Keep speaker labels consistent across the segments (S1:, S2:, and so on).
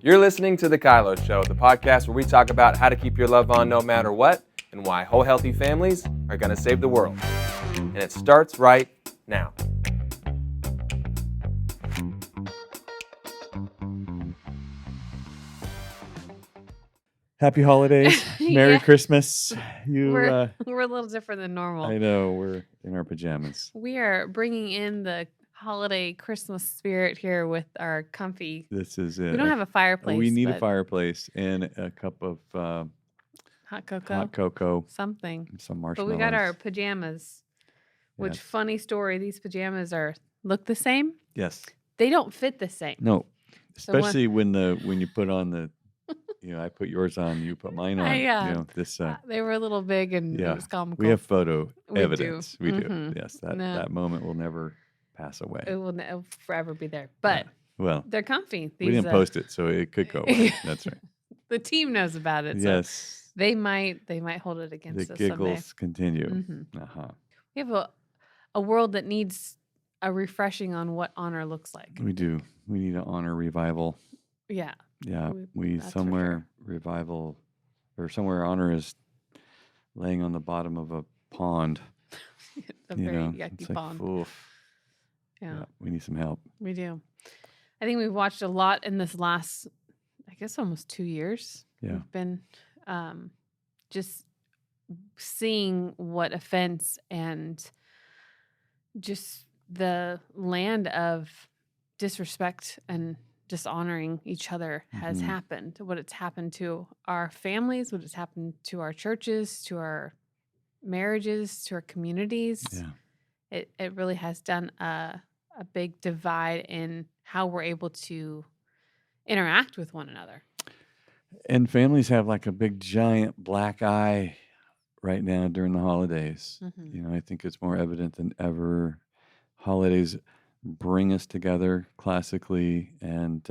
S1: You're listening to The KYLO Show, the podcast where we talk about how to keep your love on no matter what and why whole healthy families are going to save the world. And it starts right now.
S2: Happy holidays. Merry
S3: Yeah.
S2: Christmas.
S3: We're a little different than normal.
S2: I know, we're in our pajamas.
S3: We are bringing in the holiday Christmas spirit here with our comfy.
S2: This is it.
S3: We don't have a fireplace.
S2: We need a
S3: but
S2: fireplace and a cup of
S3: hot cocoa.
S2: hot cocoa,
S3: Something.
S2: some
S3: But
S2: marshmallows.
S3: we got our pajamas. Which,
S2: Yes.
S3: funny story, these pajamas look the same.
S2: Yes.
S3: They don't fit the same.
S2: No.
S3: So one-
S2: Especially when you put on the, I put yours on, you put mine on. This
S3: they were a little big and
S2: yeah,
S3: it was comical.
S2: we have photo
S3: We do.
S2: evidence. We do.
S3: Mhm.
S2: Yes,
S3: No.
S2: that moment will never pass away.
S3: It will forever be there. But
S2: Well,
S3: they're comfy.
S2: we didn't post it, so it could go away. That's right.
S3: The team knows about it. So
S2: Yes.
S3: they might hold it against
S2: The
S3: us
S2: giggles continue.
S3: someday.
S2: Uh-huh.
S3: We have a world that needs a refreshing on what honor looks like.
S2: We do. We need an honor revival.
S3: Yeah.
S2: Yeah,
S3: that's for
S2: somewhere revival or somewhere honor is laying on the bottom of a pond.
S3: A very
S2: it's
S3: yucky
S2: like,
S3: pond.
S2: oof.
S3: Yeah,
S2: We need some help.
S3: we do. I think we've watched a lot in this last, I guess, almost 2 years.
S2: Yeah.
S3: We've been just seeing what offense and just the land of disrespect and dishonoring each other has
S2: Mhm.
S3: happened. What it's happened to our families, what it's happened to our churches, to our marriages, to our communities.
S2: Yeah.
S3: It really has done a big divide in how we're able to interact with one another.
S2: And families have like a big giant black eye right now during the holidays.
S3: Mhm.
S2: I think it's more evident than ever. Holidays bring us together classically, and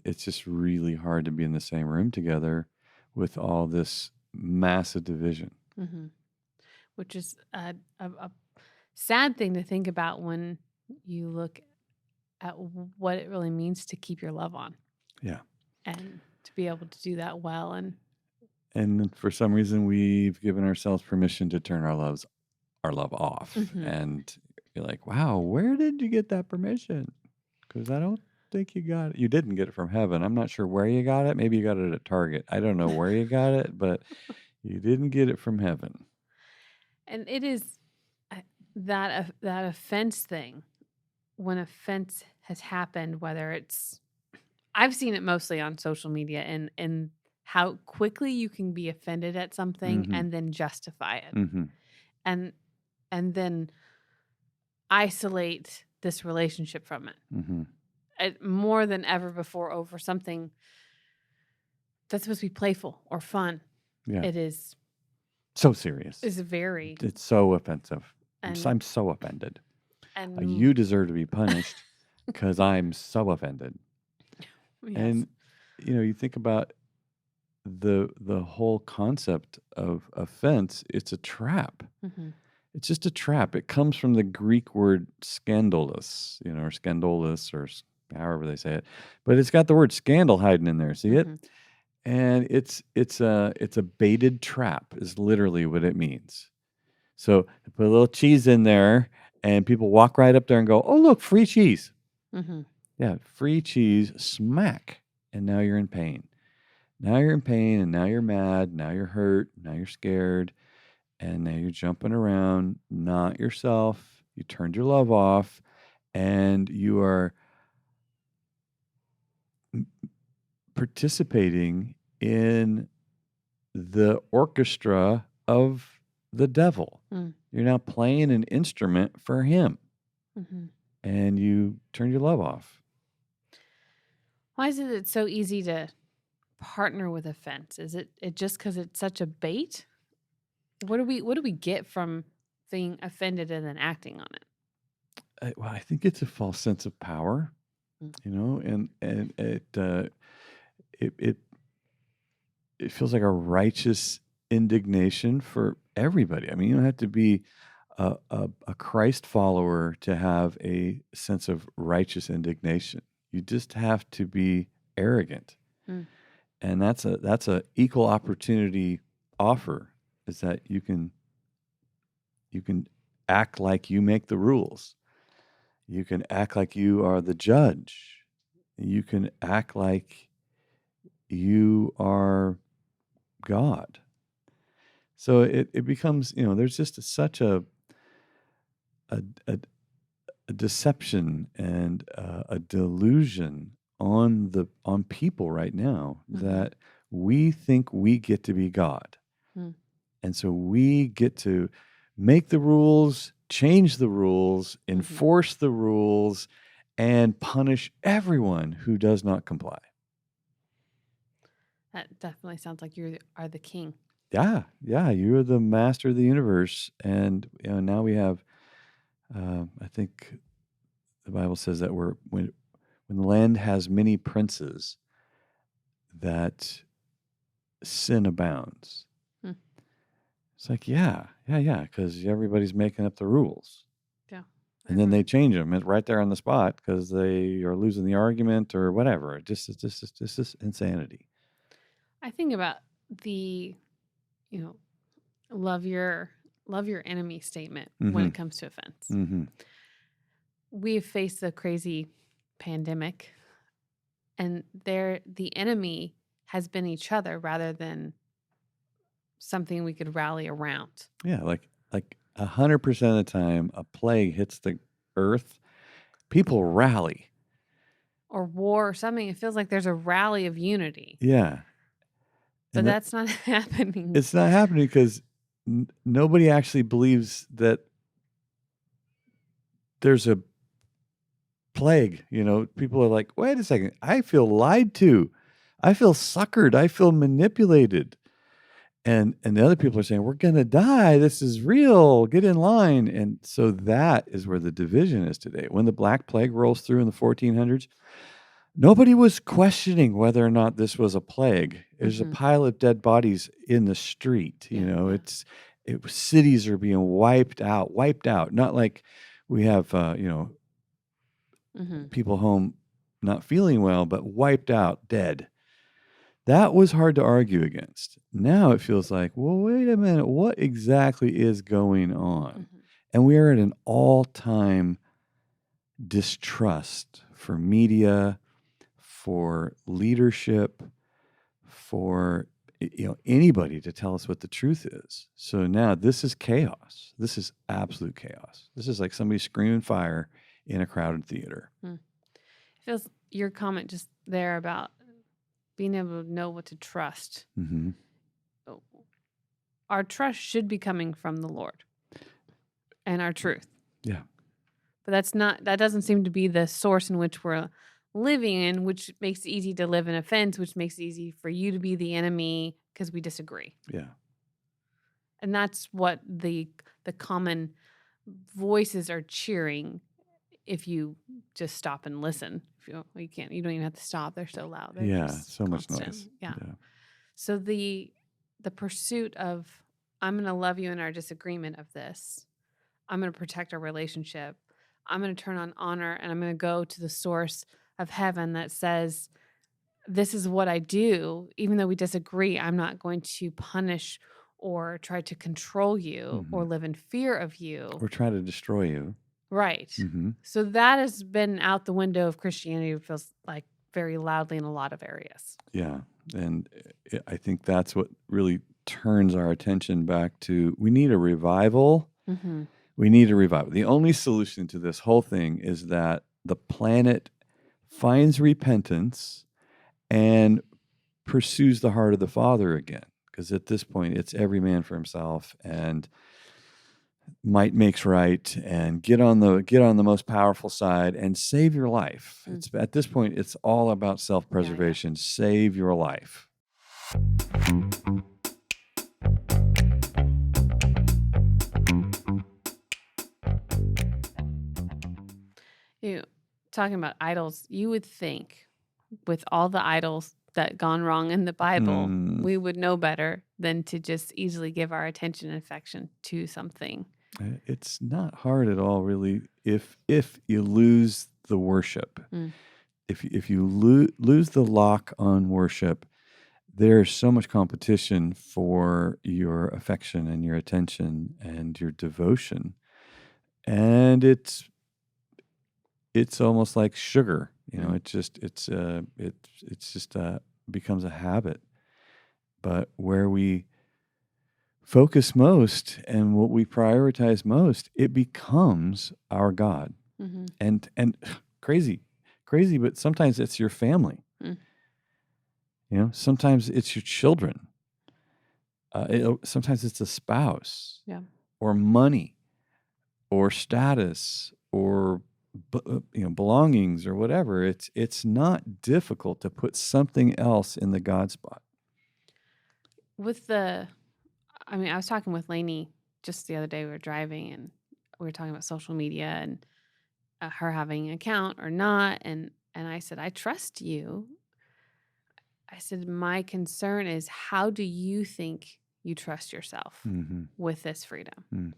S2: it's just really hard to be in the same room together with all this massive division.
S3: Mm-hmm. Which is a sad thing to think about when you look at what it really means to keep your love on.
S2: Yeah.
S3: And to be able to do that well.
S2: And for some reason, we've given ourselves permission to turn our love off.
S3: Mhm.
S2: And you're like, wow, where did you get that permission? Because I don't think you got it. You didn't get it from heaven. I'm not sure where you got it. Maybe you got it at Target. I don't know where you got it, but you didn't get it from heaven.
S3: And it is that offense thing. When offense has happened, whether it's, I've seen it mostly on social media and how quickly you can be offended at something
S2: Mhm.
S3: and then justify it.
S2: Mm-hmm.
S3: And then isolate this relationship from it.
S2: Mm-hmm.
S3: More than ever before over something that's supposed to be playful or fun.
S2: Yeah.
S3: It is
S2: So serious.
S3: very.
S2: It's so offensive.
S3: And,
S2: I'm so offended.
S3: and
S2: You deserve to be punished because I'm so offended.
S3: yes.
S2: And you think about the whole concept of offense. It's a trap.
S3: Mhm.
S2: It's just a trap. It comes from the Greek word scandalous, or scandalous, or however they say it. But it's got the word scandal hiding in there. See it?
S3: Mhm.
S2: And it's a baited trap is literally what it means. So put a little cheese in there, and people walk right up there and go, "Oh, look, free cheese."
S3: Mhm.
S2: Yeah, free cheese, smack. And now you're in pain. Now you're in pain, and now you're mad. Now you're hurt. Now you're scared. And now you're jumping around, not yourself. You turned your love off, and you are participating in the orchestra of the devil.
S3: Mm.
S2: You're now playing an instrument for him,
S3: Mhm.
S2: and you turn your love off.
S3: Why is it so easy to partner with offense? Is it just because it's such a bait? What do we get from being offended and then acting on it?
S2: I think it's a false sense of power, and it feels like a righteous indignation for everybody. I mean, you don't have to be a Christ follower to have a sense of righteous indignation. You just have to be arrogant.
S3: Mm.
S2: And that's a equal opportunity offer, is that you can act like you make the rules. You can act like you are the judge. You can act like you are God. So it becomes, there's just such a a, a deception and a delusion on people right now that we think we get to be God.
S3: Mm.
S2: And so we get to make the rules, change the rules, enforce the rules, and punish everyone who does not comply.
S3: That definitely sounds like you are the king.
S2: Yeah, you are the master of the universe. And now we have, I think the Bible says that when the land has many princes, that sin abounds.
S3: Hmm.
S2: It's like, yeah, because everybody's making up the rules.
S3: Yeah.
S2: And then they change them right there on the spot because they are losing the argument or whatever. It's just insanity.
S3: I think about the, love your enemy statement when it comes to offense.
S2: Mm-hmm.
S3: We've faced a crazy pandemic, and the enemy has been each other rather than something we could rally around.
S2: Yeah, like 100% of the time a plague hits the earth, people rally.
S3: Or war or something. It feels like there's a rally of unity.
S2: Yeah.
S3: But that's not happening.
S2: It's not happening because nobody actually believes that there's a plague. People are like, wait a second, I feel lied to. I feel suckered. I feel manipulated. And the other people are saying, we're going to die. This is real. Get in line. And so that is where the division is today. When the Black Plague rolls through in the 1400s, nobody was questioning whether or not this was a plague. There's a pile of dead bodies in the street. Cities are being wiped out. Not like we have, people home not feeling well, but wiped out, dead. That was hard to argue against. Now it feels like, well, wait a minute, what exactly is going on? And we are at an all-time distrust for media, for leadership, for anybody to tell us what the truth is. So now this is chaos. This is absolute chaos. This is like somebody screaming fire in a crowded theater.
S3: It feels your comment just there about being able to know what to trust.
S2: Mm-hmm.
S3: Our trust should be coming from the Lord and our truth.
S2: Yeah.
S3: But that doesn't seem to be the source in which we're living in, which makes it easy to live in offense, which makes it easy for you to be the enemy because we disagree.
S2: Yeah.
S3: And that's what the common voices are cheering. If you just stop and listen, you can't. You don't even have to stop. They're so loud. They're
S2: so much
S3: constant.
S2: noise.
S3: Yeah. So the pursuit of, I'm going to love you in our disagreement of this. I'm going to protect our relationship. I'm going to turn on honor, and I'm going to go to the source of heaven that says, this is what I do. Even though we disagree, I'm not going to punish or try to control you or live in fear of you.
S2: Or try to destroy you.
S3: Right.
S2: Mm-hmm.
S3: So that has been out the window of Christianity, it feels like, very loudly in a lot of areas.
S2: Yeah. And I think that's what really turns our attention back to, we need a revival.
S3: Mm-hmm.
S2: We need a revival. The only solution to this whole thing is that the planet finds repentance and pursues the heart of the Father again. Because at this point, it's every man for himself, and might makes right, and get on the most powerful side and save your life. It's at this point, it's all about self-preservation. Save your life.
S3: Talking about idols, you would think with all the idols that gone wrong in the Bible, we would know better than to just easily give our attention and affection to something.
S2: It's not hard at all, really, if you lose the worship. if you lose the lock on worship, there's so much competition for your affection and your attention and your devotion, and it's almost like sugar. It's just becomes a habit. But where we focus most and what we prioritize most, it becomes our God.
S3: Mm-hmm.
S2: And crazy, but sometimes it's your family. Sometimes it's your children. Sometimes it's a spouse,
S3: Yeah.
S2: or money, or status, or belongings, or whatever. It's not difficult to put something else in the God spot.
S3: I was talking with Lainey just the other day. We were driving and we were talking about social media and her having an account or not. And I said, I trust you. I said, my concern is, how do you think you trust yourself with this freedom?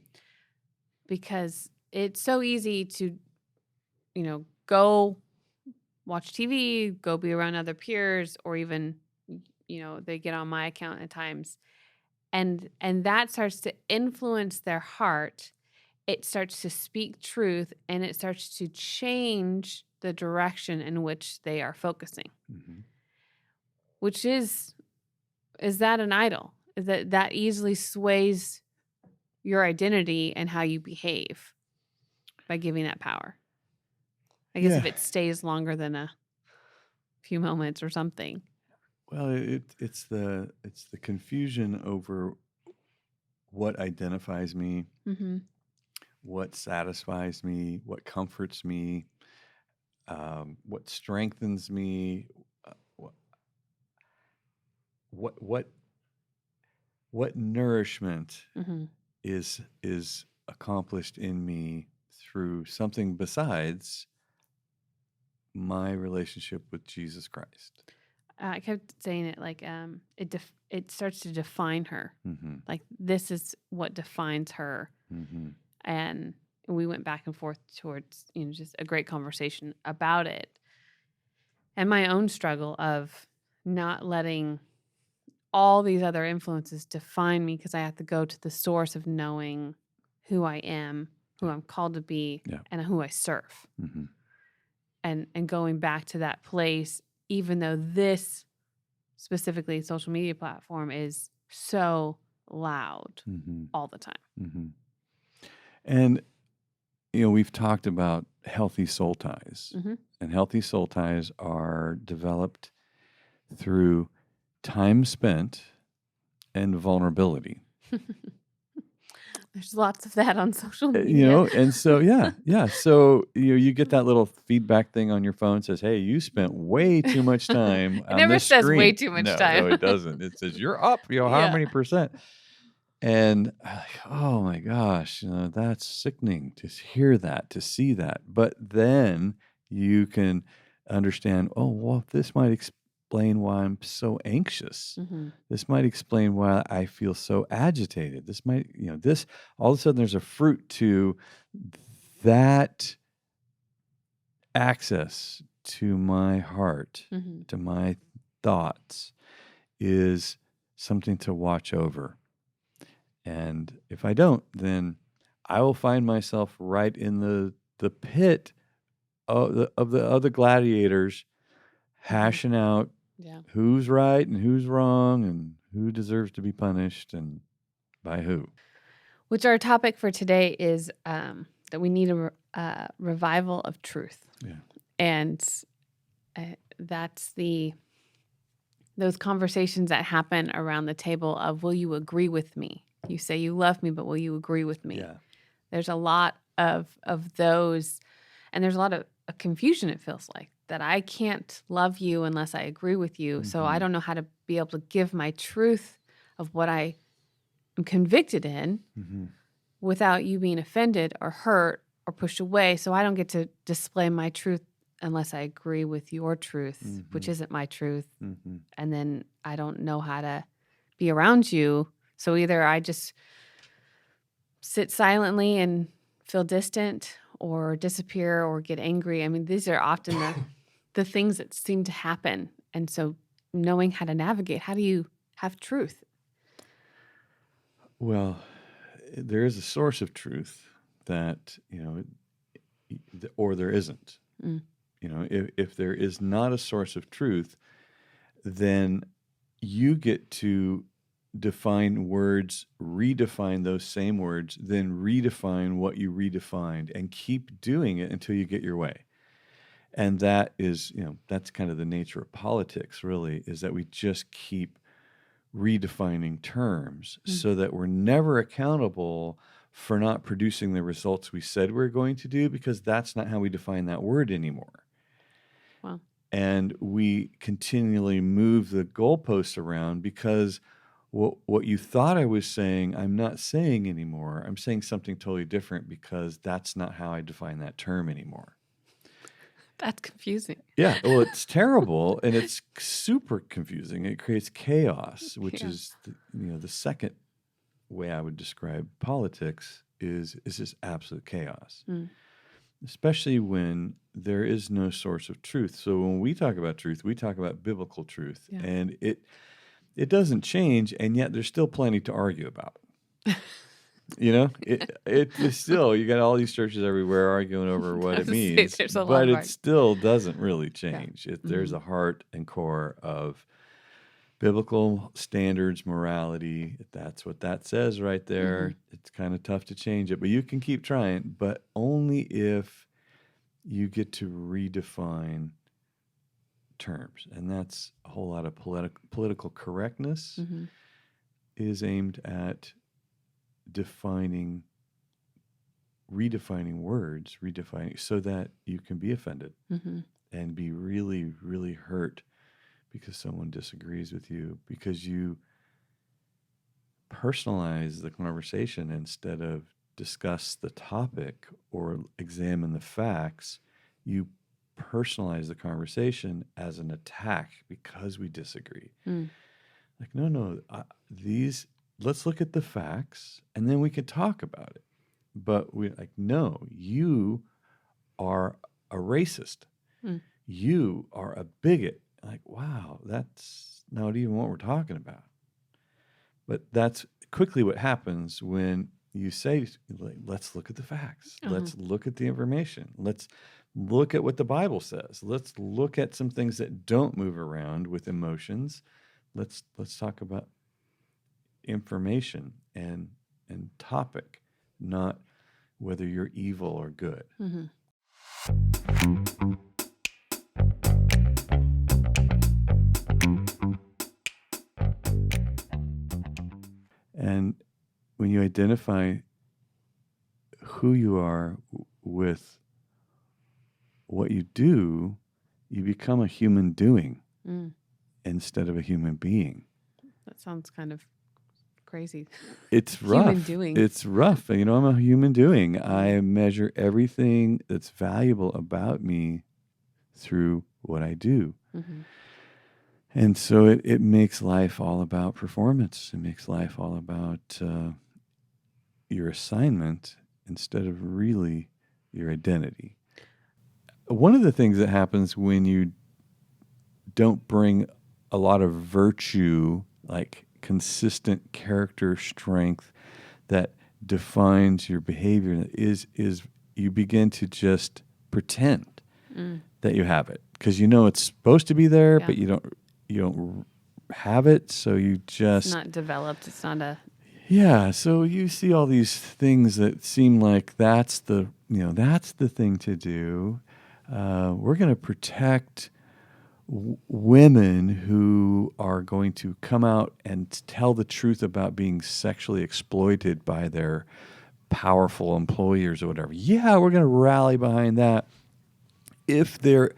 S3: Because it's so easy to, go watch TV, go be around other peers, or even, they get on my account at times. And that starts to influence their heart. It starts to speak truth, and it starts to change the direction in which they are focusing. Which is that an idol? Is that easily sways your identity and how you behave by giving that power? I guess if it stays longer than a few moments or something.
S2: Well, it's the confusion over what identifies me, what satisfies me, what comforts me, what strengthens me, what nourishment is accomplished in me through something besides my relationship with Jesus Christ.
S3: I kept saying it like it starts to define her. Like, this is what defines her. And we went back and forth towards just a great conversation about it, and my own struggle of not letting all these other influences define me, because I have to go to the source of knowing who I am, who I'm called to be, and who I serve. And going back to that place, even though this specifically social media platform is so loud all the time.
S2: And, we've talked about healthy soul ties. And healthy soul ties are developed through time spent and vulnerability.
S3: There's lots of that on social media.
S2: And so, So, you get that little feedback thing on your phone that says, hey, you spent way too much time
S3: It
S2: on
S3: never
S2: this
S3: says
S2: screen.
S3: way too much time.
S2: No, it doesn't. It says you're up, how many percent? And oh my gosh, that's sickening to hear that, to see that. But then you can understand, oh, well, this might explain why I'm so anxious. This might explain why I feel so agitated. This might, this, all of a sudden there's a fruit to that access to my heart, to my thoughts, is something to watch over. And if I don't, then I will find myself right in the pit of the other gladiators, hashing out who's right and who's wrong and who deserves to be punished and by who.
S3: Which our topic for today is that we need a revival of truth. And that's those conversations that happen around the table of, will you agree with me? You say you love me, but will you agree with me? There's a lot of those, and there's a lot of confusion, it feels like, that I can't love you unless I agree with you. So I don't know how to be able to give my truth of what I am convicted in without you being offended or hurt or pushed away. So I don't get to display my truth unless I agree with your truth, which isn't my truth. And then I don't know how to be around you. So either I just sit silently and feel distant or disappear or get angry. I mean, these are often the things that seem to happen. And so knowing how to navigate, how do you have truth?
S2: Well, there is a source of truth that, or there isn't.
S3: Mm.
S2: If there is not a source of truth, then you get to define words, redefine those same words, then redefine what you redefined and keep doing it until you get your way. And that is, that's kind of the nature of politics, really, is that we just keep redefining terms so that we're never accountable for not producing the results we said we're going to do, because that's not how we define that word anymore.
S3: Wow.
S2: And we continually move the goalposts around because what you thought I was saying, I'm not saying anymore. I'm saying something totally different because that's not how I define that term anymore.
S3: That's confusing.
S2: Yeah, well, it's terrible, and it's super confusing. It creates chaos, which
S3: Yeah.
S2: is the second way I would describe politics is just absolute chaos. Especially when there is no source of truth. So when we talk about truth, we talk about biblical truth,
S3: Yeah.
S2: and it doesn't change, and yet there's still plenty to argue about. It's still, you got all these churches everywhere arguing over what it means,
S3: there's a lot
S2: but
S3: of
S2: it still doesn't really change. There's
S3: Mhm.
S2: a heart and core of biblical standards, morality. If that's what that says right there, it's kind of tough to change it, but you can keep trying, but only if you get to redefine terms. And that's a whole lot of political correctness is aimed at redefining words, so that you can be offended and be really, really hurt because someone disagrees with you, because you personalize the conversation instead of discuss the topic or examine the facts. You personalize the conversation as an attack because we disagree. Like, no, let's look at the facts and then we can talk about it. But we're like, no, you are a racist. You are a bigot. Like, wow, that's not even what we're talking about. But that's quickly what happens when you say, like, let's look at the facts. Let's look at the information. Let's look at what the Bible says. Let's look at some things that don't move around with emotions. Let's talk about information and topic, not whether you're evil or good. And when you identify who you are with what you do, you become a human doing instead of a human being.
S3: That sounds kind of crazy.
S2: It's rough.
S3: Human doing.
S2: It's rough. I'm a human doing. I measure everything that's valuable about me through what I do. And so it makes life all about performance. It makes life all about your assignment instead of really your identity. One of the things that happens when you don't bring a lot of virtue, like consistent character strength that defines your behavior, is you begin to just pretend that you have it, because it's supposed to be there, but you don't have it, so you just...
S3: It's not developed. It's not a...
S2: Yeah, so you see all these things that seem like that's the thing to do. We're going to protect women who are going to come out and tell the truth about being sexually exploited by their powerful employers or whatever. Yeah, we're going to rally behind that if they're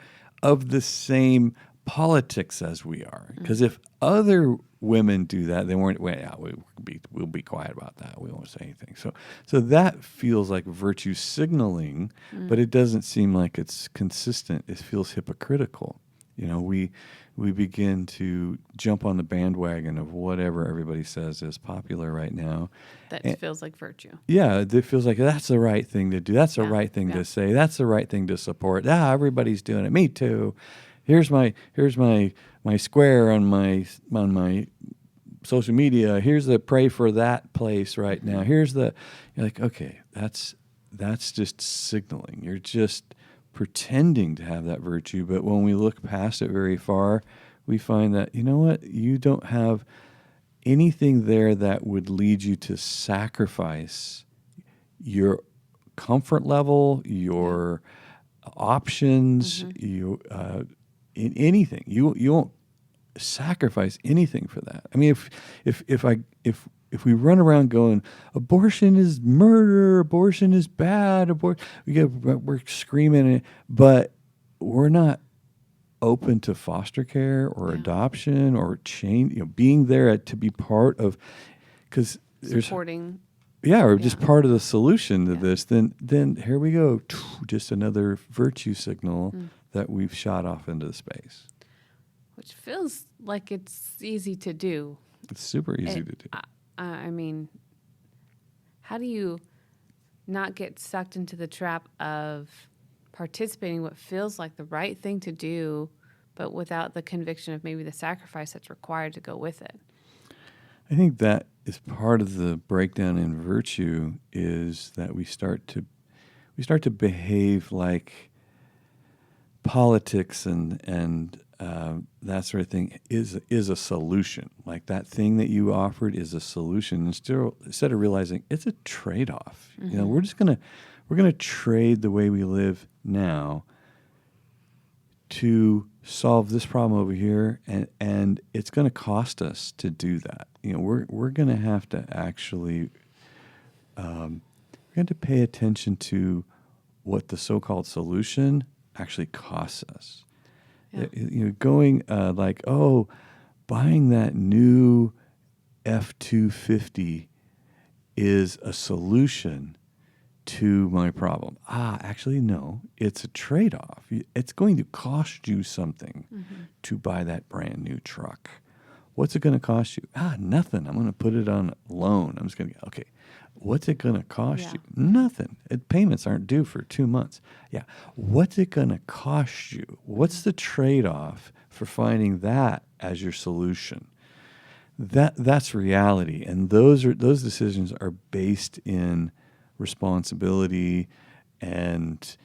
S2: of the same politics as we are. Because if other women do that, then we'll be quiet about that. We won't say anything. So that feels like virtue signaling, but it doesn't seem like it's consistent. It feels hypocritical. We we begin to jump on the bandwagon of whatever everybody says is popular right now.
S3: That
S2: And,
S3: feels like virtue.
S2: yeah, it feels like that's the right thing to do. That's the
S3: Yeah,
S2: right thing
S3: yeah.
S2: to say. That's the right thing to support. Everybody's doing it. Me too. Here's my square on my social media. Here's the pray for that place right now. Here's the you're like, okay, that's just signaling. You're just pretending to have that virtue, but when we look past it very far, we find that you know what? You don't have anything there that would lead you to sacrifice your comfort level, your options, you in anything. You won't sacrifice anything for that. I mean, if we run around going abortion is murder, abortion is bad, we're screaming it, but we're not open to foster care or adoption or change. Being there to be part of, because there's
S3: Supporting.
S2: or just part of the solution to
S3: Yeah.
S2: this. Then here we go, just another virtue signal that we've shot off into the space.
S3: Which feels like it's easy to do.
S2: It's super easy to do.
S3: I mean, how do you not get sucked into the trap of participating in what feels like the right thing to do, but without the conviction of maybe the sacrifice that's required to go with it?
S2: I think that is part of the breakdown in virtue is that we start to behave like politics and that sort of thing is a solution. Like that thing that you offered is a solution. Instead of realizing it's a trade-off. We're gonna trade the way we live now to solve this problem over here, and it's going to cost us to do that. We're going to have to actually we're going to pay attention to what the so-called solution actually costs us.
S3: Yeah.
S2: Going buying that new F-250 is a solution to my problem. Actually, no, it's a trade-off. It's going to cost you something to buy that brand new truck. What's it going to cost you? Nothing. I'm going to put it on loan. I'm just going to, okay, what's it going to cost you? Nothing. Payments aren't due for 2 months. Yeah. What's it going to cost you? What's the trade-off for finding that as your solution? That's reality. And those decisions are based in responsibility and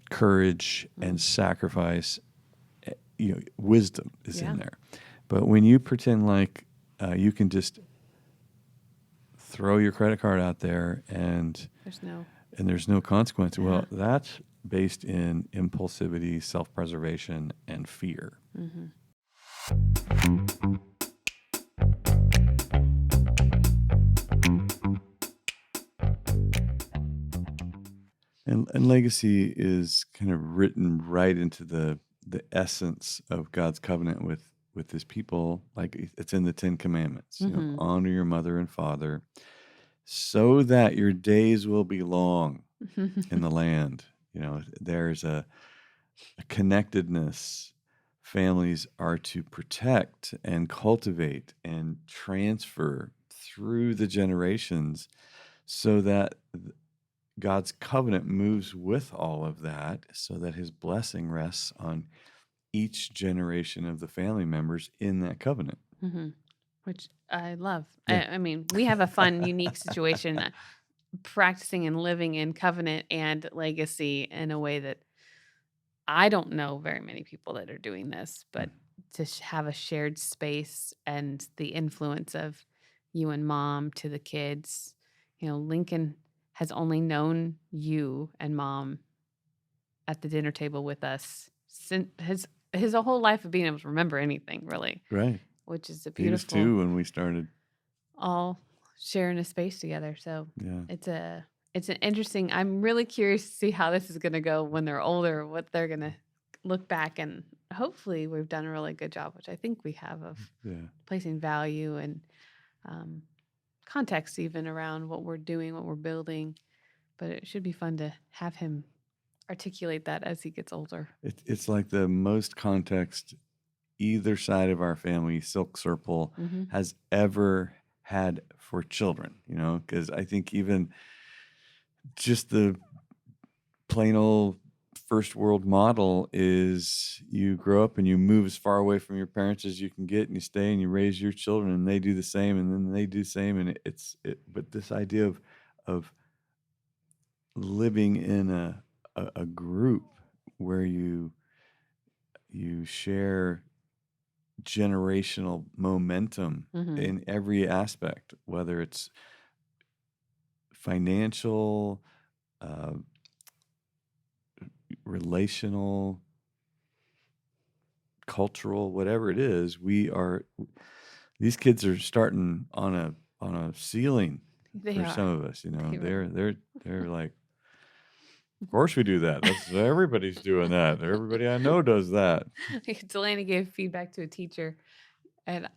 S2: courage and sacrifice. Wisdom is in there. But when you pretend like you can just throw your credit card out there and there's no consequence, well, that's based in impulsivity, self-preservation, and fear. And legacy is kind of written right into the essence of God's covenant with his people. Like it's in the 10 Commandments. Honor your mother and father so that your days will be long in the land. There's a connectedness families are to protect and cultivate and transfer through the generations so that God's covenant moves with all of that so that his blessing rests on each generation of the family members in that covenant.
S3: Which I love.
S2: Yeah.
S3: I mean, we have a fun, unique situation practicing and living in covenant and legacy in a way that I don't know very many people that are doing this, but to have a shared space and the influence of you and mom to the kids. Lincoln has only known you and mom at the dinner table with us since his whole life of being able to remember anything, really.
S2: Right.
S3: Which is a
S2: He was
S3: beautiful,
S2: 2 when we started.
S3: all sharing a space together. So
S2: Yeah.
S3: it's an interesting, I'm really curious to see how this is going to go when they're older, what they're going to look back, and hopefully we've done a really good job, which I think we have, of placing value and context even around what we're doing, what we're building. But it should be fun to have him articulate that as he gets older.
S2: It's like the most context either side of our family silk circle has ever had for children, because I think even just the plain old first world model is you grow up and you move as far away from your parents as you can get, and you stay and you raise your children, and they do the same, and then they do the same, and but this idea of living in a group where you share generational momentum in every aspect, whether it's financial, relational, cultural, whatever it is. These kids are starting on a ceiling for some of us. They're like, of course we do that. Everybody's doing that. Everybody I know does that.
S3: Delaney gave feedback to a teacher, and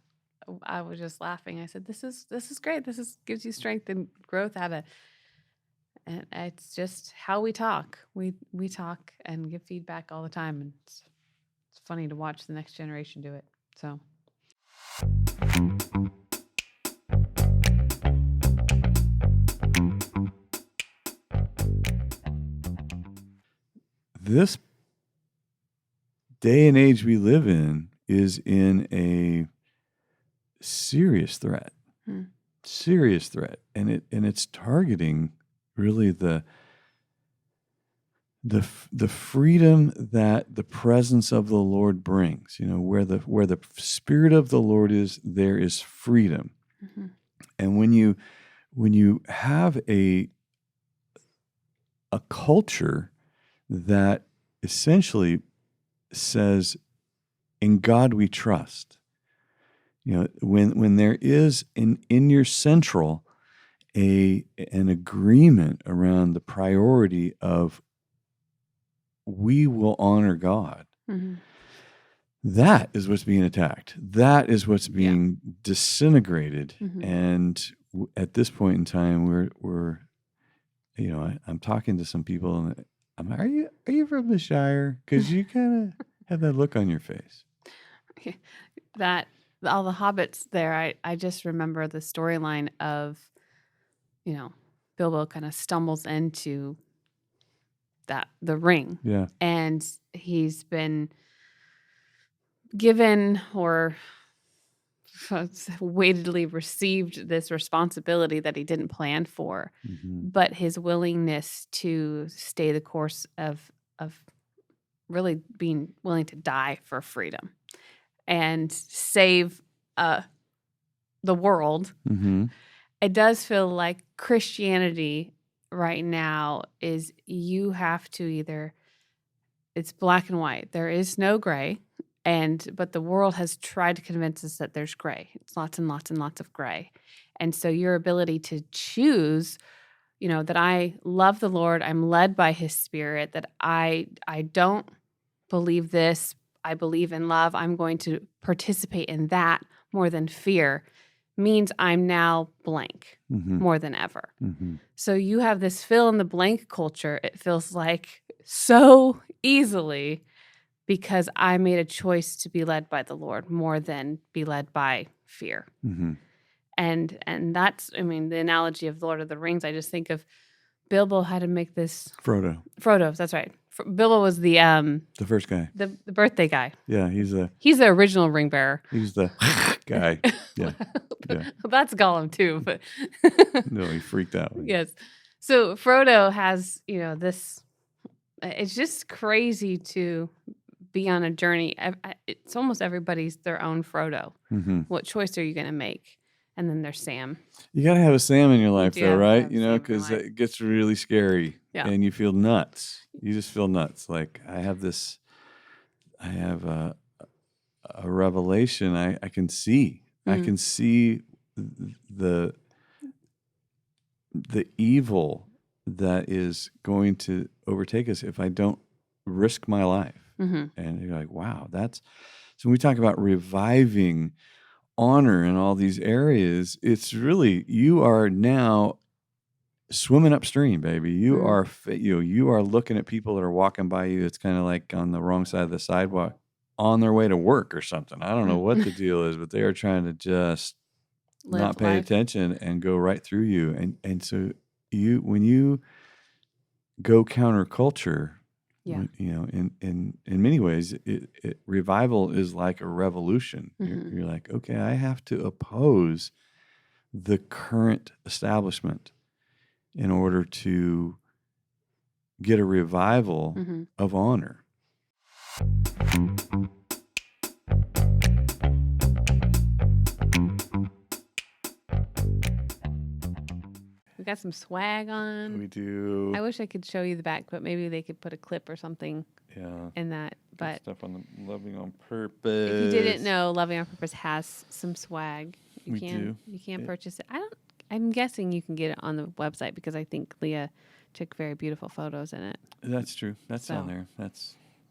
S3: I was just laughing. I said, "This is great. Gives you strength and growth out of." And it's just how we talk. We talk and give feedback all the time, and it's funny to watch the next generation do it. So.
S2: This day and age we live in is in a serious threat. Serious threat. And it's targeting really the freedom that the presence of the Lord brings. Where the Spirit of the Lord is, there is freedom. And when you have a culture that essentially says, "In God we trust," when there is in your central an agreement around the priority of we will honor God. That is what's being attacked. That is what's being disintegrated. And at this point in time, we're I'm talking to some people, and I'm like, are you from the Shire? Because you kind of have that look on your face.
S3: That all the hobbits there, I just remember the storyline of, Bilbo kind of stumbles into the ring.
S2: Yeah.
S3: And he's been given or weightedly received this responsibility that he didn't plan for, but his willingness to stay the course of really being willing to die for freedom and save the world. It does feel like Christianity right now is you have to it's black and white. There is no gray. But the world has tried to convince us that there's gray. It's lots and lots and lots of gray. And so your ability to choose, that I love the Lord, I'm led by his Spirit, that I don't believe this, I believe in love, I'm going to participate in that more than fear, means I'm now blank more than ever. So you have this fill in the blank culture, it feels like, so easily, because I made a choice to be led by the Lord more than be led by fear. And that's, the analogy of Lord of the Rings, I just think of Bilbo had to make this. Frodo, that's right. Bilbo was the
S2: first guy.
S3: The birthday guy.
S2: Yeah, he's the
S3: original ring bearer.
S2: He's the guy. Yeah.
S3: Well, that's Gollum too, but.
S2: No, he freaked out.
S3: Yes. So Frodo has, this, it's just crazy to be on a journey. It's almost everybody's their own Frodo. What choice are you going to make? And then there's Sam.
S2: You got to have a Sam in your life, though, right? Because it gets really scary, and you feel nuts. You just feel nuts. Like I have a revelation. I can see. I can see the evil that is going to overtake us if I don't risk my life. And you're like, wow, so when we talk about reviving honor in all these areas, it's really, you are now swimming upstream, baby. You are looking at people that are walking by you. It's kind of like on the wrong side of the sidewalk, on their way to work or something. I don't know what the deal is, but they are trying to just
S3: Live
S2: not pay
S3: life.
S2: attention and go right through you. And so when you go counterculture,
S3: Yeah.
S2: in many ways, revival is like a revolution.
S3: Mhm.
S2: You're like, okay, I have to oppose the current establishment in order to get a revival
S3: Mhm.
S2: of honor.
S3: We got some swag on.
S2: We do.
S3: I wish I could show you the back, but maybe they could put a clip or something
S2: Yeah.
S3: in that.
S2: Good
S3: But
S2: stuff on the Loving on Purpose.
S3: if you didn't know, Loving on Purpose has some swag. You
S2: We do.
S3: can purchase it. I'm guessing you can get it on the website because I think Leah took very beautiful photos in it.
S2: That's true. That's on
S3: So-
S2: there.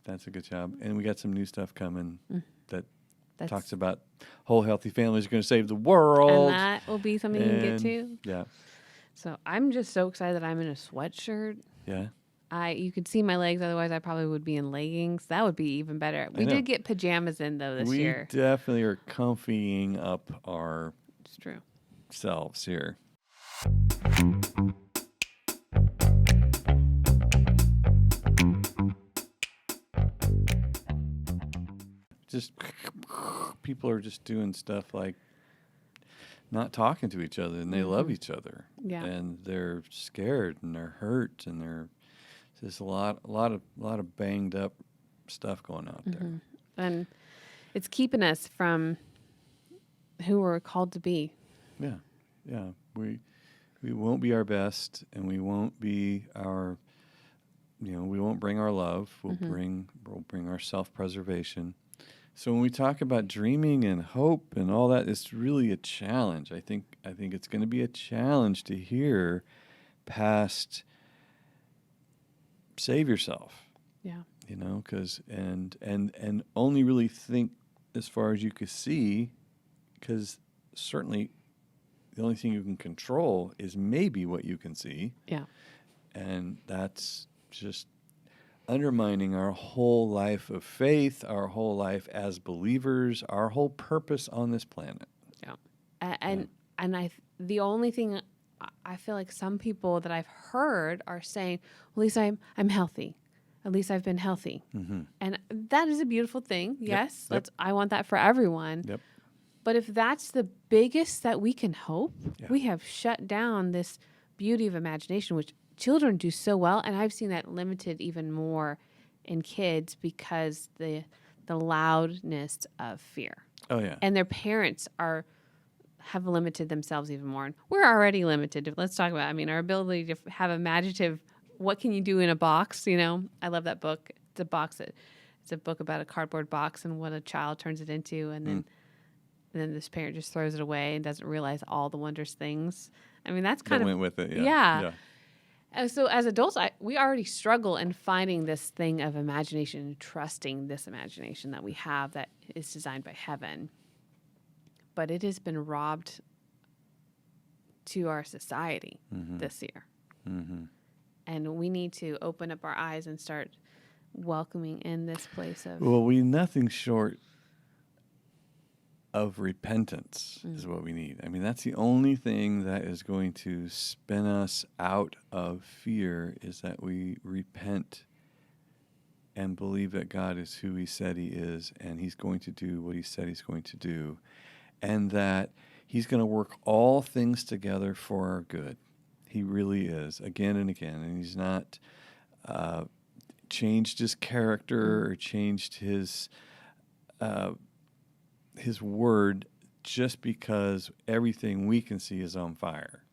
S2: That's a good job. And we got some new stuff coming that
S3: That's,
S2: talks about whole healthy families are going to save the world.
S3: and that will be something you can get
S2: And-
S3: to.
S2: Yeah.
S3: So I'm just so excited that I'm in a sweatshirt.
S2: Yeah.
S3: You could see my legs, otherwise I probably would be in leggings. That would be even better. We
S2: know.
S3: did get pajamas in though this
S2: we
S3: year.
S2: definitely are comfying up
S3: It's true.
S2: ourselves here. Just people are just doing stuff like not talking to each other, and they love each other.
S3: Yeah.
S2: And they're scared and they're hurt, and there's just a lot of banged up stuff going out there.
S3: And it's keeping us from who we're called to be.
S2: Yeah, yeah. We won't be our best, and we won't be our, we won't bring our love. We'll bring our self-preservation. So when we talk about dreaming and hope and all that, it's really a challenge. I think it's going to be a challenge to hear past save yourself.
S3: Yeah.
S2: Because and only really think as far as you could see, because certainly the only thing you can control is maybe what you can see.
S3: Yeah.
S2: And that's just undermining our whole life of faith, our whole life as believers, our whole purpose on this planet.
S3: Yeah. And the only thing I feel like some people that I've heard are saying, well, at least I'm healthy. At least I've been healthy.
S2: Mm-hmm.
S3: And that is a beautiful thing. Yes.
S2: Yep.
S3: I want that for everyone.
S2: Yep.
S3: But if that's the biggest that we can hope,
S2: Yeah.
S3: we have shut down this beauty of imagination, which children do so well. And I've seen that limited even more in kids because the loudness of fear.
S2: Oh yeah.
S3: And their parents have limited themselves even more. And we're already limited. Let's talk about, our ability to have imaginative, what can you do in a box? I love that book. It's a book about a cardboard box and what a child turns it into. And then this parent just throws it away and doesn't realize all the wondrous things. That's kind
S2: That
S3: of
S2: went with it.
S3: Yeah. And so as adults, we already struggle in finding this thing of imagination and trusting this imagination that we have that is designed by heaven. But it has been robbed to our society this year.
S2: Mm-hmm.
S3: And we need to open up our eyes and start welcoming in this place of...
S2: Well, we nothing short of repentance is what we need. That's the only thing that is going to spin us out of fear, is that we repent and believe that God is who he said he is, and he's going to do what he said he's going to do, and that he's going to work all things together for our good. He really is, again and again, and he's not changed his character or changed his word just because everything we can see is on fire.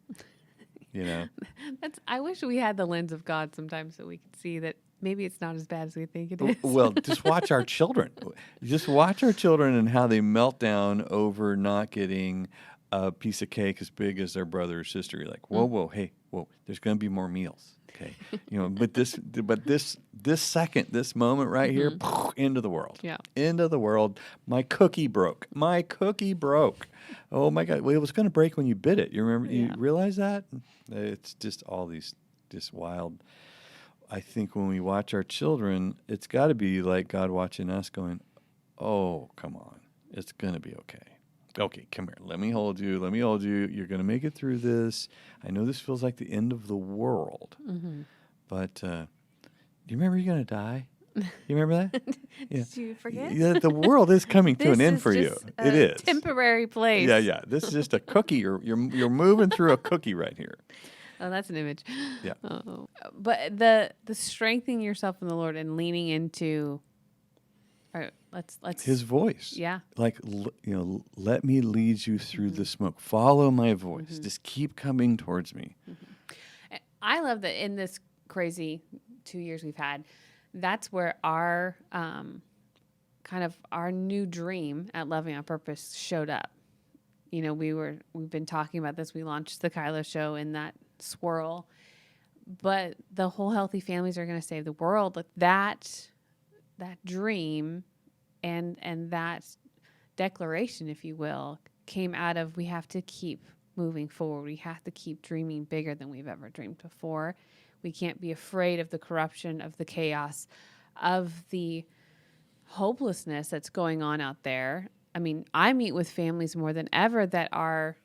S3: I wish we had the lens of God sometimes so we could see that maybe it's not as bad as we think it is.
S2: Well, just watch our children. Just watch our children and how they melt down over not getting a piece of cake as big as their brother or sister. You're like, whoa, hey, whoa, there's going to be more meals. Okay. But this second, this moment right here, into the world.
S3: Yeah.
S2: Into the world. My cookie broke. Oh my God. Well, it was going to break when you bit it. You remember, you realize that? It's just all these, just wild. I think when we watch our children, it's got to be like God watching us going, oh, come on. It's going to be okay. Okay, come here. Let me hold you. Let me hold you. You're going to make it through this. I know this feels like the end of the world, but do you remember you're going to die? You remember that? Yeah.
S3: Did you forget?
S2: Yeah, the world is coming to an
S3: This
S2: end
S3: is
S2: for you.
S3: just
S2: It
S3: a
S2: is.
S3: temporary place.
S2: Yeah. This is just a cookie. You're moving through a cookie right here.
S3: Oh, that's an image.
S2: Yeah.
S3: Oh. But the strengthening yourself in the Lord and leaning into, all right, let's
S2: His voice.
S3: Yeah.
S2: Like, let me lead you through the smoke. Follow my voice. Just keep coming towards me.
S3: I love that in this crazy 2 years we've had, that's where our kind of our new dream at Loving on Purpose showed up. You know, we've been talking about this. We launched the KYLO show in that swirl, but the whole Healthy Families Are Going to Save the World. Like that dream and that declaration, if you will, came out of, we have to keep moving forward. We have to keep dreaming bigger than we've ever dreamed before. We can't be afraid of the corruption, of the chaos, of the hopelessness that's going on out there. I mean, I meet with families more than ever that are,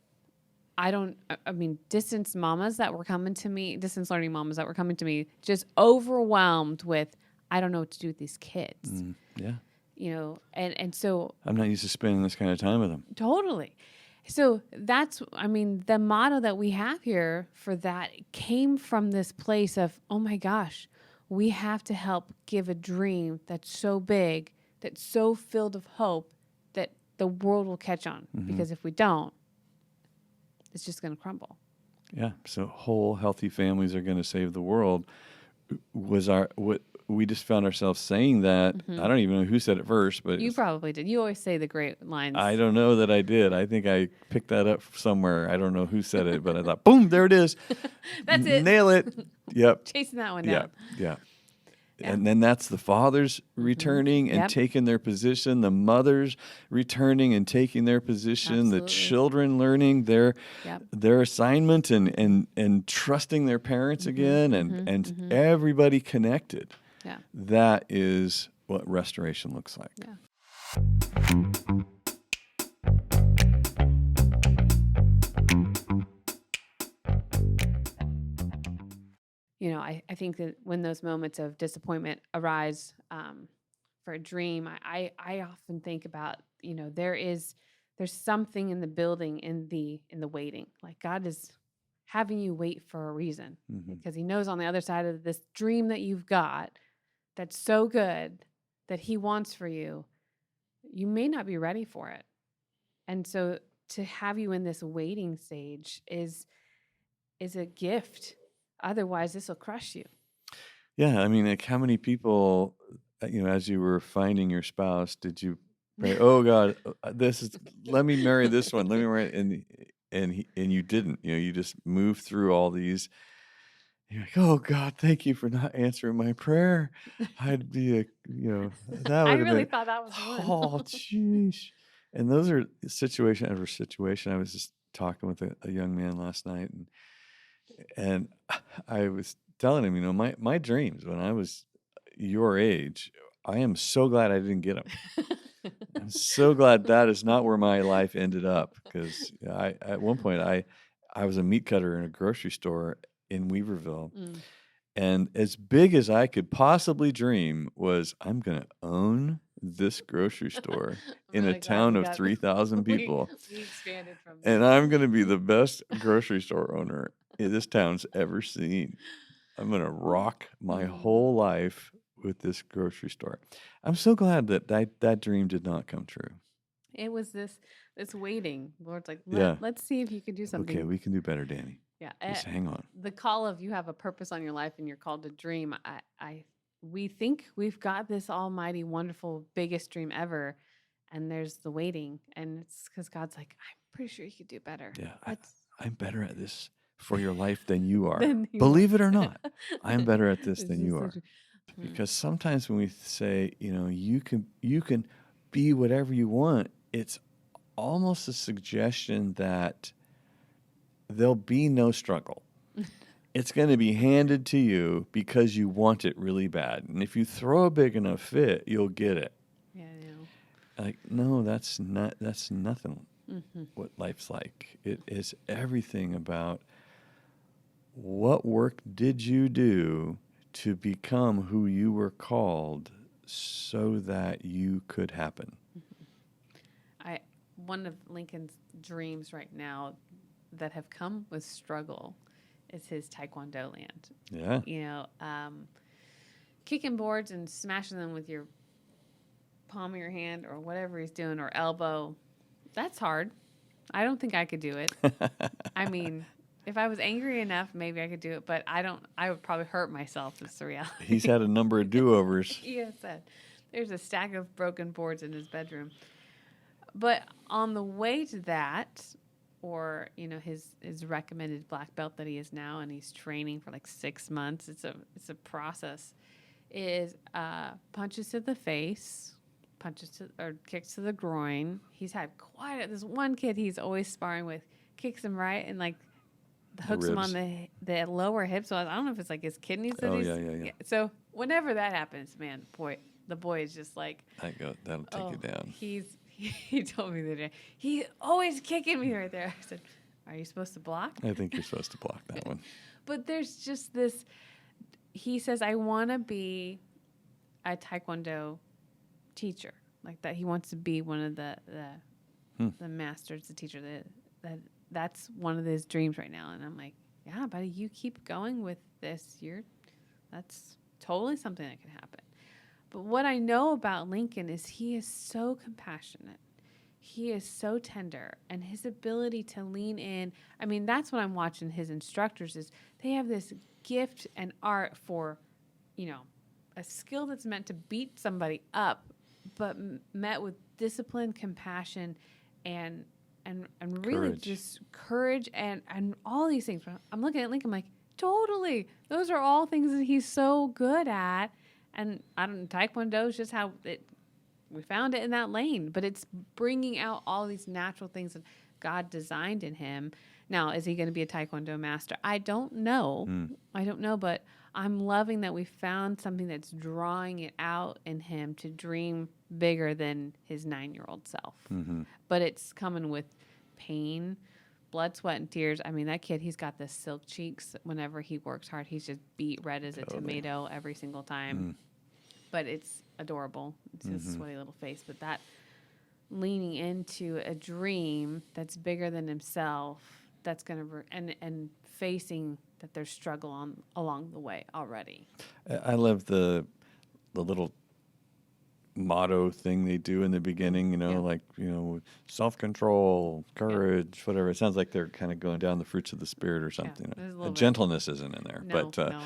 S3: distance mamas that were coming to me, distance learning mamas that were coming to me, just overwhelmed with, I don't know what to do with these kids.
S2: Yeah.
S3: You know, and so
S2: I'm not used to spending this kind of time with them.
S3: totally. So that's, the motto that we have here for that came from this place of, oh my gosh, we have to help give a dream that's so big, that's so filled of hope that the world will catch on. Because if we don't, it's just going to crumble.
S2: Yeah. So whole healthy families are going to save the world was what we just found ourselves saying that. I don't even know who said it first, but
S3: You probably did. You always say the great lines.
S2: I don't know that I did. I think I picked that up somewhere. I don't know who said it, but I thought, boom, there it is.
S3: That's it.
S2: Nail it. Yep.
S3: Chasing that one down.
S2: Yeah. And then that's the fathers returning and taking their position, the mothers returning and taking their position, the children learning their assignment and trusting their parents again, and everybody connected.
S3: Yeah.
S2: That is what restoration looks like.
S3: Yeah. You know, I think that when those moments of disappointment arise for a dream, I often think about, you know, there's something in the building in the waiting. Like God is having you wait for a reason because He knows on the other side of this dream that you've got that's so good that He wants for you, you may not be ready for it. And so to have you in this waiting stage is a gift. Otherwise, this will crush you.
S2: Yeah, I mean, like how many people, as you were finding your spouse, did you pray, oh God, let me marry this one, let me marry, and you didn't, you just moved through all these. You're like, oh God, thank you for not answering my prayer. I'd be that
S3: I
S2: would have
S3: really
S2: been,
S3: thought that was one.
S2: oh, jeez. And those are situation after situation. I was just talking with a young man last night, and I was telling him, my dreams when I was your age, I am so glad I didn't get them. I'm so glad that is not where my life ended up, because at one point I was a meat cutter in a grocery store in Weaverville, and as big as I could possibly dream was I'm going to own this grocery store in a town of 3,000 people,
S3: we expanded from
S2: and I'm going to be the best grocery store owner this town's ever seen. I'm going to rock my whole life with this grocery store. I'm so glad that dream did not come true.
S3: It was this waiting. Lord's like,
S2: Yeah.
S3: let's see if you can do something.
S2: Okay, we can do better, Danny.
S3: Yeah.
S2: Just hang on.
S3: The call of you have a purpose on your life and you're called to dream. We think we've got this almighty, wonderful, biggest dream ever. And there's the waiting. And it's because God's like, I'm pretty sure you could do better.
S2: Yeah, I'm better at this for your life than you are.
S3: Than you
S2: Believe
S3: are.
S2: it or not, I'm better at this than
S3: This
S2: you
S3: is
S2: are.
S3: such a-
S2: Because sometimes when we say, you can be whatever you want, it's almost a suggestion that there'll be no struggle. It's going to be handed to you because you want it really bad. And if you throw a big enough fit, you'll get it.
S3: Yeah, I know.
S2: Like, no, that's nothing
S3: Mm-hmm.
S2: what life's like. It is everything about what work did you do to become who you were called so that you could happen.
S3: One of Lincoln's dreams right now that have come with struggle is his Taekwondo land.
S2: Yeah.
S3: You know, kicking boards and smashing them with your palm of your hand or whatever he's doing, or elbow. That's hard. I don't think I could do it. I mean, if I was angry enough, maybe I could do it, but I don't. I would probably hurt myself. Is the reality.
S2: He's had a number of do-overs.
S3: Yes, there's a stack of broken boards in his bedroom. But on the way to that, or his recommended black belt that he is now, and he's training for like 6 months. It's a process. Is punches to the face, kicks to the groin. He's had this one kid he's always sparring with, kicks him right and like hooks him on the lower hip. So I don't know if it's like his kidneys.
S2: Yeah.
S3: So whenever that happens, man, the boy is just like,
S2: that'll take you down.
S3: He told me the other day, he's always kicking me right there. I said, are you supposed to block?
S2: I think you're supposed to block that one.
S3: But there's just this, he says, I want to be a Taekwondo teacher. Like that, he wants to be one of the masters, the teacher. That's one of his dreams right now. And I'm like, yeah, buddy, you keep going with this. That's totally something that can happen. But what I know about Lincoln is he is so compassionate. He is so tender, and his ability to lean in. I mean, that's what I'm watching his instructors is they have this gift and art for, a skill that's meant to beat somebody up, but met with discipline, compassion, and really
S2: Courage.
S3: just courage and all these things. I'm looking at Lincoln, I'm like, totally. Those are all things that he's so good at. And Taekwondo is just how we found it in that lane, but it's bringing out all these natural things that God designed in him. Now, is he going to be a Taekwondo master? I don't know. I don't know, but I'm loving that we found something that's drawing it out in him to dream bigger than his 9-year-old self.
S2: Mm-hmm.
S3: But it's coming with pain, blood, sweat, and tears. I mean, that kid, he's got the silk cheeks. Whenever he works hard, he's just beat red as a tomato every single time. But it's adorable. It's his sweaty little face. But that leaning into a dream that's bigger than himself, that's going to and facing that there's struggle along the way already.
S2: I love the little motto thing they do in the beginning, self-control, courage, whatever. It sounds like they're kind of going down the fruits of the spirit or something. Gentleness isn't in there,
S3: no, it's not.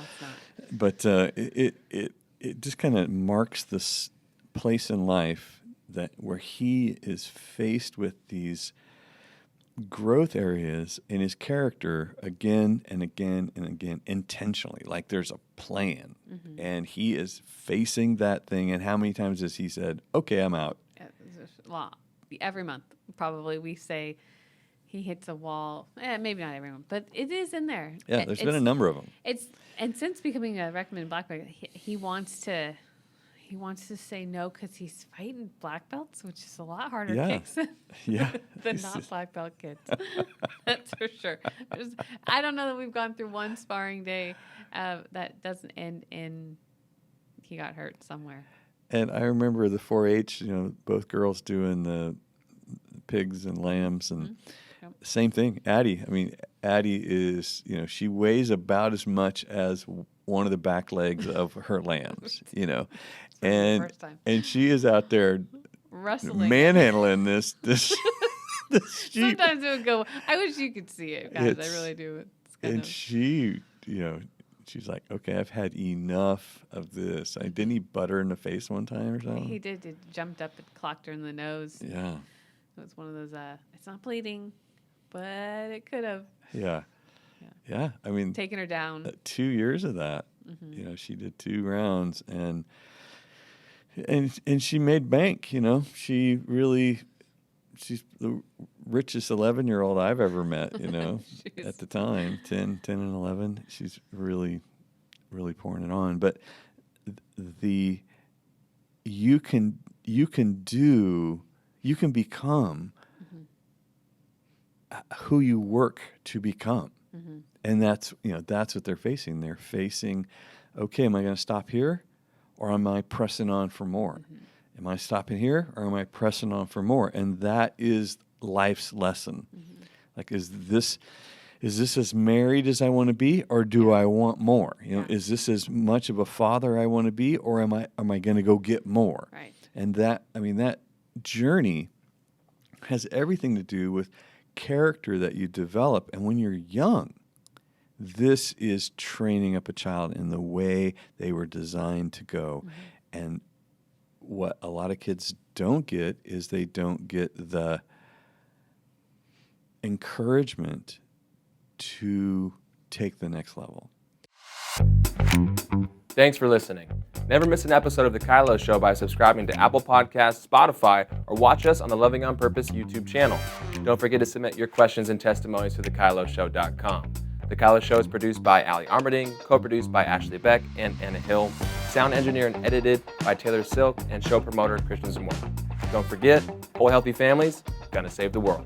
S2: But it just kind of marks this place in life where he is faced with these growth areas in his character again and again and again, intentionally. Like there's a plan, and he is facing that thing. And how many times has he said, "Okay, I'm out"?
S3: Every month, probably we say he hits a wall. Maybe not every month, but it is in there.
S2: Yeah, there's been a number of them.
S3: And since becoming a recommended black belt, he wants to say no because he's fighting black belts, which is a lot harder kicks than not black belt kids. That's for sure. I don't know that we've gone through one sparring day that doesn't end in he got hurt somewhere.
S2: And I remember the 4-H, both girls doing the pigs and lambs, and same thing. Addie, Addie is, she weighs about as much as one of the back legs of her lambs, and she is out there
S3: wrestling,
S2: manhandling this sheep.
S3: Sometimes it would go. I wish you could see it, guys. I really do.
S2: She, she's like, okay, I've had enough of this. Didn't he butt her in the face one time or something?
S3: He did. It jumped up and clocked her in the nose.
S2: Yeah.
S3: It was one of those, it's not bleeding, but it could have.
S2: Yeah.
S3: Taking her down.
S2: 2 years of that. She did 2 rounds, and she made bank. She's the richest 11-year-old I've ever met. At the time, 10 and 11. She's really, really pouring it on. But you can you can become who you work to become. And that's what they're facing. They're facing, okay, am I going to stop here, or am I pressing on for more? Am I stopping here, or am I pressing on for more? And that is life's lesson. Like, is this as married as I want to be, or do I want more? Is this as much of a father I want to be, or am I going to go get more?
S3: Right.
S2: And that journey has everything to do with character that you develop. And when you're young, this is training up a child in the way they were designed to go. And what a lot of kids don't get is they don't get the encouragement to take the next level.
S1: Thanks for listening. Never miss an episode of The KYLO Show by subscribing to Apple Podcasts, Spotify, or watch us on the Loving on Purpose YouTube channel. Don't forget to submit your questions and testimonies to thekyloshow.com. The KYLO Show is produced by Allie Armerding, co-produced by Ashley Beck and Anna Hill, sound engineered and edited by Taylor Silk, and show promoter Christian Zamora. Don't forget, whole healthy families gonna save the world.